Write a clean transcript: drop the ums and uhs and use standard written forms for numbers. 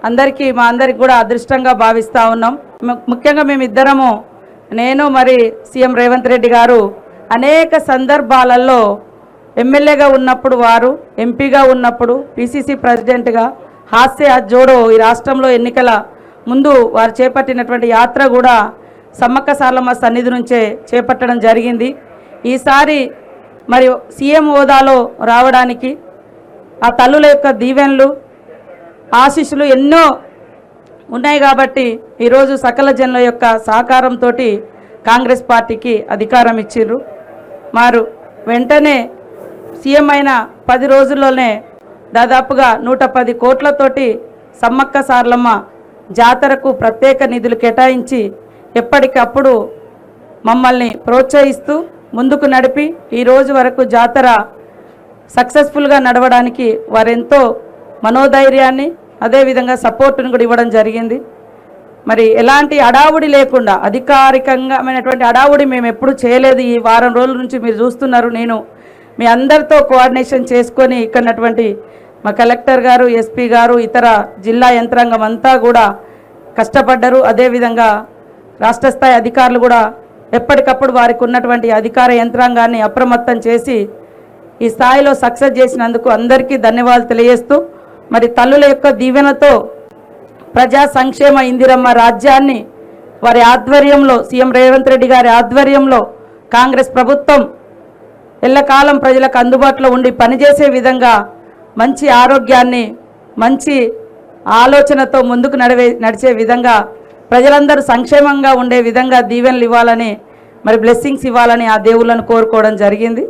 అందరికీ మా అందరికి కూడా అదృష్టంగా భావిస్తూ ఉన్నాం. ముఖ్యంగా మేమిద్దరము, నేను మరి సీఎం రేవంత్ రెడ్డి గారు అనేక సందర్భాలలో ఎమ్మెల్యేగా ఉన్నప్పుడు, వారు ఎంపీగా ఉన్నప్పుడు, పిసిసి ప్రెసిడెంట్గా హాస్య జోడో ఈ రాష్ట్రంలో ఎన్నికల ముందు వారు చేపట్టినటువంటి యాత్ర కూడా సమ్మక్క సారలమ్మ సన్నిధి నుంచే చేపట్టడం జరిగింది. ఈసారి మరి సీఎం హోదాలో రావడానికి ఆ తల్లుల యొక్క దీవెనలు, ఆశీస్సులు ఎన్నో ఉన్నాయి కాబట్టి ఈరోజు సకల జనుల యొక్క సహకారంతో కాంగ్రెస్ పార్టీకి అధికారం ఇచ్చిర్రు. మారు వెంటనే సీఎం అయిన 10 రోజుల్లోనే దాదాపుగా 110 కోట్లతోటి సమ్మక్క సారలమ్మ జాతరకు ప్రత్యేక నిధులు కేటాయించి ఎప్పటికప్పుడు మమ్మల్ని ప్రోత్సహిస్తూ ముందుకు నడిపి ఈ రోజు వరకు జాతర సక్సెస్ఫుల్గా నడవడానికి వారెంతో మనోధైర్యాన్ని అదేవిధంగా సపోర్టును కూడా ఇవ్వడం జరిగింది. మరి ఎలాంటి అడావుడి లేకుండా అధికారికంగామైనటువంటి అడావుడి మేము ఎప్పుడు చేయలేదు. ఈ వారం రోజుల నుంచి మీరు చూస్తున్నారు. నేను మీ అందరితో కోఆర్డినేషన్ చేసుకొని ఇక్కడటువంటి మా కలెక్టర్ గారు, ఎస్పీ గారు, ఇతర జిల్లా యంత్రాంగం అంతా కూడా కష్టపడ్డారు. అదేవిధంగా రాష్ట్ర స్థాయి అధికారులు కూడా ఎప్పటికప్పుడు వారికి ఉన్నటువంటి అధికార యంత్రాంగాన్ని అప్రమత్తం చేసి ఈ స్థాయిలో సక్సెస్ చేసినందుకు అందరికీ ధన్యవాదాలు తెలియజేస్తూ, మరి తల్లుల యొక్క దీవెనతో ప్రజా సంక్షేమ ఇందిరమ్మ రాజ్యాన్ని వారి ఆధ్వర్యంలో, సీఎం రేవంత్ రెడ్డి గారి ఆధ్వర్యంలో కాంగ్రెస్ ప్రభుత్వం ఎల్లకాలం ప్రజలకు అందుబాటులో ఉండి పనిచేసే విధంగా మంచి ఆరోగ్యాన్ని, మంచి ఆలోచనతో ముందుకు నడిచే విధంగా ప్రజలందరూ సంక్షేమంగా ఉండే విధంగా దీవెనలు ఇవ్వాలని, మరి బ్లెస్సింగ్స్ ఇవ్వాలని ఆ దేవుళ్ళను కోరుకోవడం జరిగింది.